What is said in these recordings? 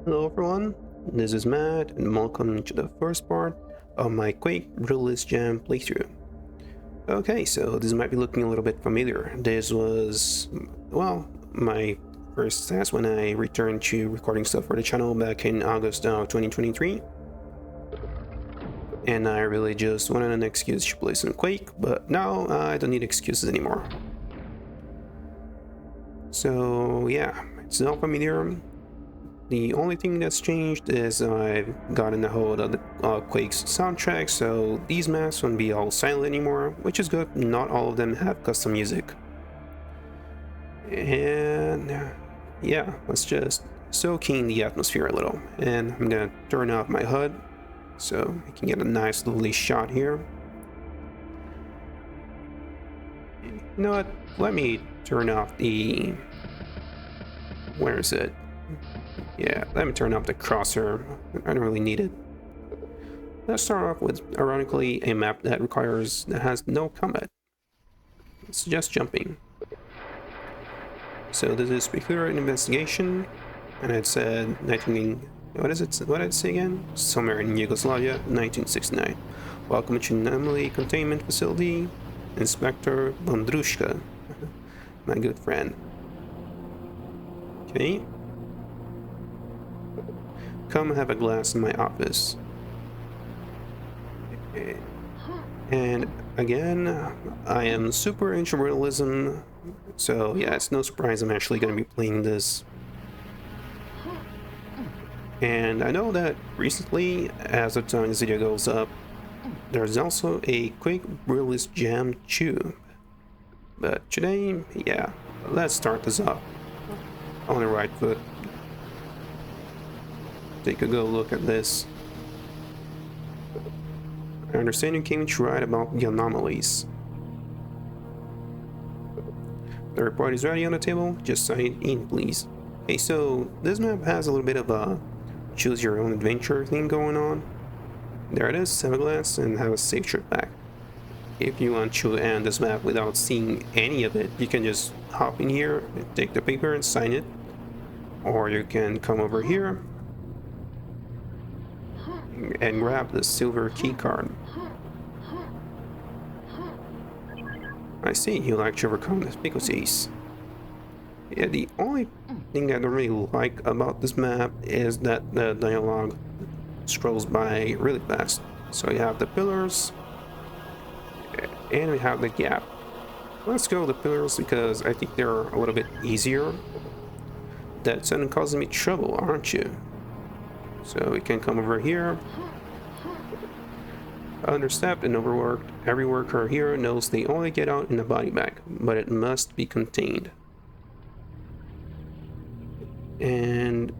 Hello everyone, this is Matt and welcome to the first part of my Quake Brutalist Jam playthrough. Okay, so this might be looking a little bit familiar. This was, well, my first task when I returned to recording stuff for the channel back in August of 2023. And I really just wanted an excuse to play some Quake, but now I don't need excuses anymore. So yeah, it's all familiar. The only thing that's changed is I've gotten a hold of the Quake's soundtrack, so these maps won't be all silent anymore, which is good. Not all of them have custom music. And yeah, let's just soak in the atmosphere a little. And I'm gonna turn off my HUD so I can get a nice lovely shot here. You know what? Let me turn off the... Where is it? Yeah, let me turn off the crosshair. I don't really need it. Let's start off with, ironically, a map that has no combat. It's just jumping. So this is Peculiar Investigation, and it said 19... What did it say again? Somewhere in Yugoslavia, 1969. Welcome to Anomaly Containment Facility, Inspector Bondrushka, my good friend. Okay. Come have a glass in my office. And again, I am super into realism, so yeah, it's no surprise I'm actually going to be playing this. And I know that recently, as the time this video goes up, there's also a Quake Brutalist Jam too. But today, yeah, let's start this off on the right foot. Take a good look at this. I understand you came to write about the anomalies. The report is ready on the table, just sign it in, please. Okay, so this map has a little bit of a choose your own adventure thing going on. There it is, have a glass and have a safe trip back. If you want to end this map without seeing any of it, you can just hop in here, and take the paper and sign it. Or you can come over here and grab the silver key card. I see, you like to overcome difficulties. Yeah, the only thing I don't really like about this map is that the dialogue scrolls by really fast. So you have the pillars, and we have the gap. Let's go with the pillars because I think they're a little bit easier. That's causing me trouble, aren't you? So we can come over here. Understaffed and overworked, every worker here knows they only get out in a body bag, but it must be contained. And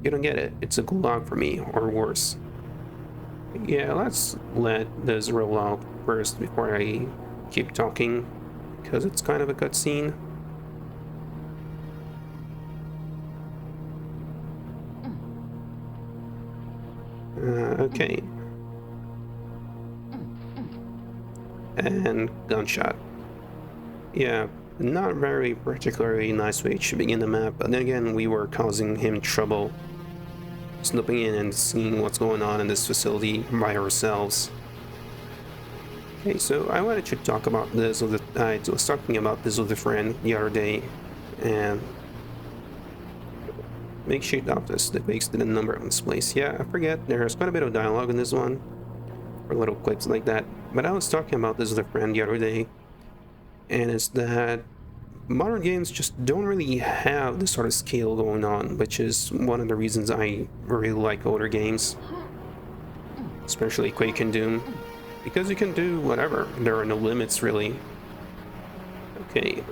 you don't get it. It's a gulag for me, or worse. Yeah, let's let this roll out first before I keep talking, because it's kind of a cutscene. Okay. And gunshot. Yeah, not very particularly nice way to begin the map, but then again, we were causing him trouble snooping in and seeing what's going on in this facility by ourselves. Okay, so I wanted to talk about this with I was talking about this with a friend the other day, and makeshift office that wasted a number on this place. Yeah, I forget, there's quite a bit of dialogue in this one, or little clips like that, but I was talking about this with a friend the other day, and it's that modern games just don't really have this sort of scale going on, which is one of the reasons I really like older games, especially Quake and Doom, because you can do whatever. There are no limits, really. Okay,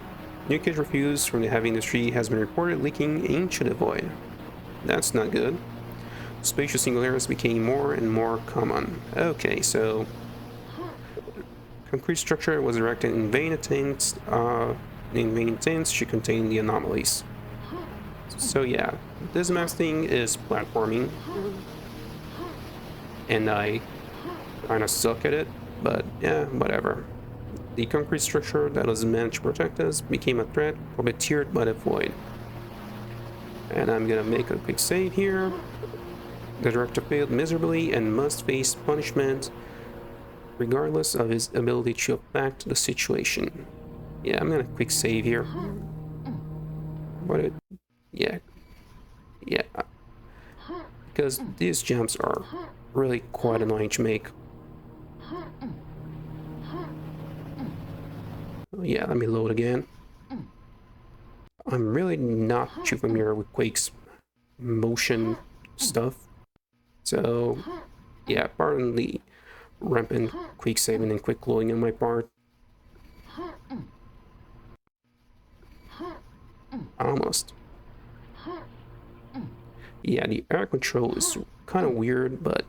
nuclear refuse from the heavy industry has been reported leaking into the void. That's not good. Spatial singularities became more and more common. Okay, so concrete structure was erected in vain attempts to contain the anomalies. So yeah, this map thing is platforming, and I kind of suck at it, but yeah, whatever. The concrete structure that was meant to protect us became a threat, puppeteered by the void. And I'm gonna make a quick save here. The director failed miserably and must face punishment regardless of his ability to affect the situation. Yeah, I'm gonna quick save here. Yeah, yeah, because these jumps are really quite annoying to make. Oh, yeah, let me load again. I'm really not too familiar with Quake's motion stuff, so yeah, pardon the rampant quick saving and quick loading on my part. Almost. Yeah, the air control is kind of weird, but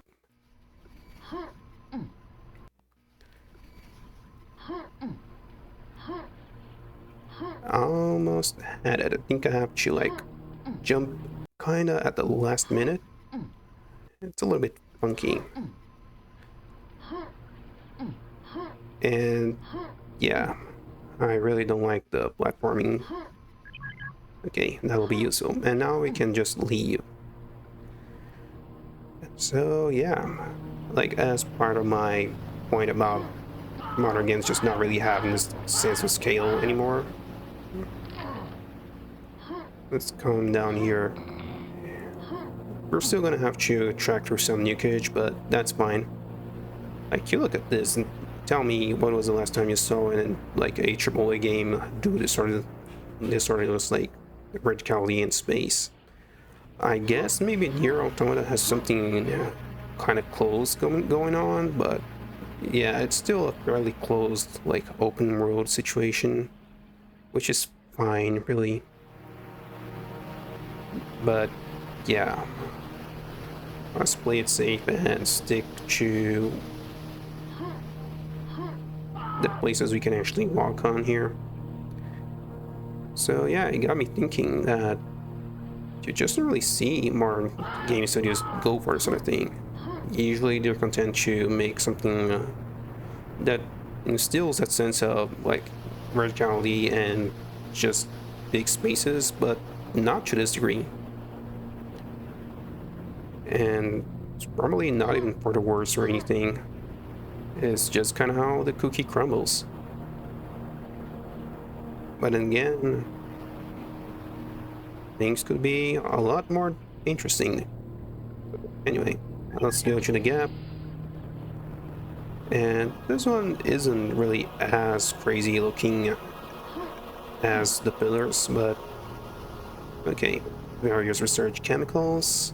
almost had it. I think I have to like jump kind of at the last minute. It's a little bit funky. And yeah, I really don't like the platforming. Okay, that will be useful. And now we can just leave. So yeah, like as part of my point about modern games just not really having this sense of scale anymore. Let's come down here. We're still gonna have to track through some nukage, but that's fine. Like, you look at this and tell me what was the last time you saw in like a AAA game do this sort of like verticality in space. I guess maybe Nier Automata has something kind of close going on, but yeah, it's still a fairly closed like open world situation, which is fine really. But yeah, let's play it safe and stick to the places we can actually walk on here. So yeah, it got me thinking that you just don't really see more game studios go for this sort of thing. Usually they're content to make something that instills that sense of like verticality and just big spaces, but not to this degree. And it's probably not even for the worse or anything. It's just kind of how the cookie crumbles. But again, things could be a lot more interesting. Anyway, let's go to the gap. And this one isn't really as crazy looking as the pillars, but okay. Various research chemicals.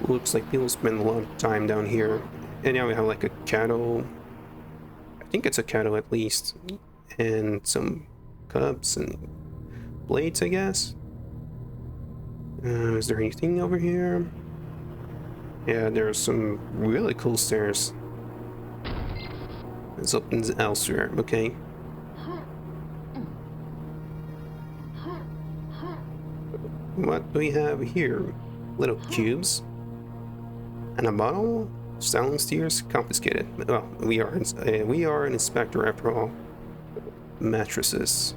Looks like people spend a lot of time down here. And now we have like a cattle. I think it's a cattle at least. And some cups and blades, I guess. Is there anything over here? Yeah, there's some really cool stairs. It's opens elsewhere, okay. What do we have here? Little cubes. And a bottle? Silent steers confiscated. Well, we are an inspector after all. Mattresses.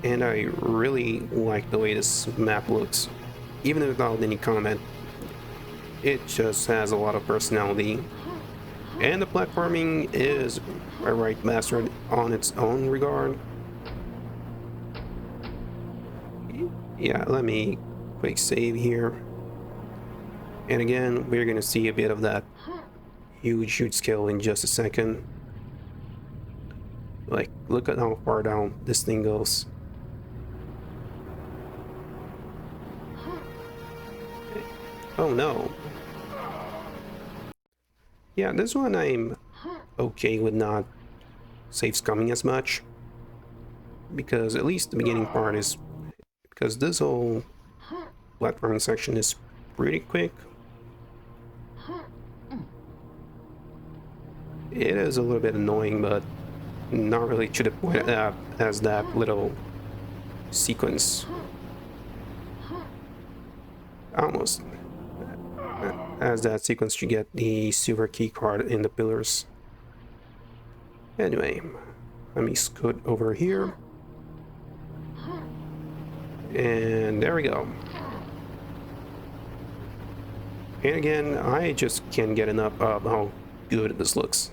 And I really like the way this map looks. Even without any comment, it just has a lot of personality. And the platforming is a right bastard on its own regard. Yeah, let me quick save here. And again, we're gonna see a bit of that huge scale in just a second. Like, look at how far down this thing goes. Oh no. Yeah, this one I'm okay with not saves coming as much. Because at least the beginning part is... Because this whole platforming section is pretty quick. It is a little bit annoying, but not really to the point as that little sequence. Almost. As that sequence, you get the silver key card in the pillars. Anyway, let me scoot over here. And there we go. And again, I just can't get enough of how good this looks.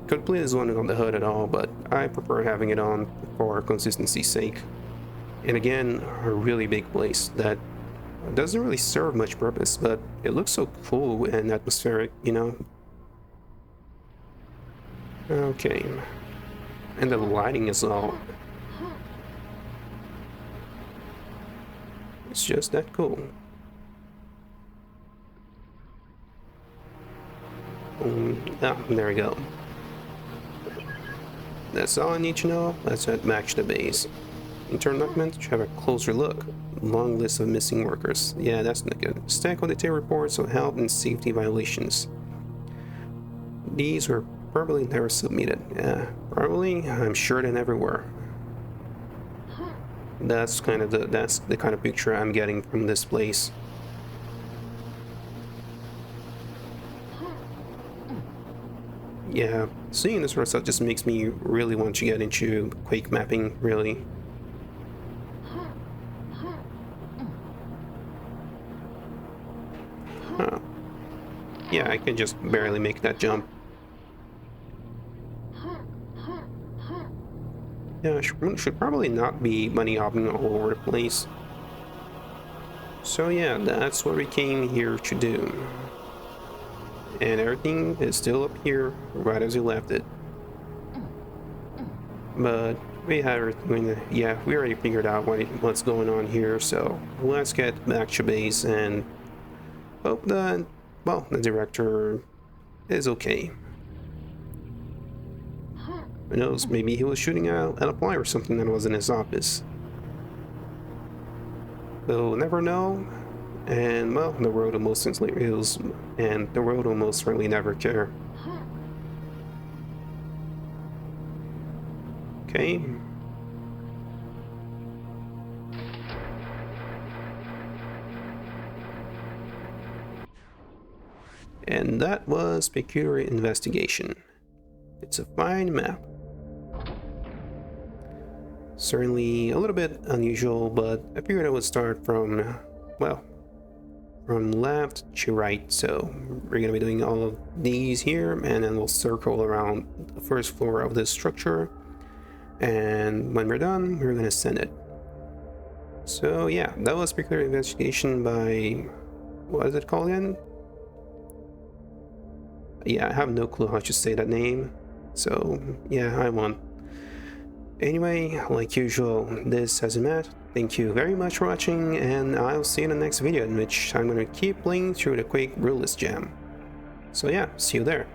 Could play this one on the hood at all, but I prefer having it on for consistency's sake. And again, a really big place that doesn't really serve much purpose, but it looks so cool and atmospheric, you know? Okay. And the lighting is all... it's just that cool. There we go. That's all I need to know. Let's match the base. Internal documents, have a closer look. Long list of missing workers. Yeah, that's not good. Stack of detailed reports of health and safety violations. These were probably never submitted. Yeah, probably. I'm sure they never were. That's the kind of picture I'm getting from this place. Yeah, seeing this sort of stuff just makes me really want to get into Quake mapping, really. Huh. Yeah, I can just barely make that jump. Yeah, should probably not be bunny hopping all over the place. So yeah, that's what we came here to do. And everything is still up here, right as we left it. But we have everything, yeah, we already figured out what's going on here, so let's get back to base and hope that, well, the director is okay. Who knows, maybe he was shooting at a fly or something that was in his office. We'll never know. And, well, the world will most certainly is, and the world will most certainly never care. Okay. And that was Peculiar Investigation. It's a fine map. Certainly a little bit unusual, but I figured I would start from, well, from left to right. So we're gonna be doing all of these here, and then we'll circle around the first floor of this structure, and when we're done, we're gonna send it. So yeah, that was Peculiar Investigation by, what is it called again? Yeah, I have no clue how to say that name, so yeah, I won. Anyway, like usual, this has been Matt. Thank you very much for watching, and I'll see you in the next video in which I'm going to keep playing through the Quake Brutalist jam. So yeah, see you there.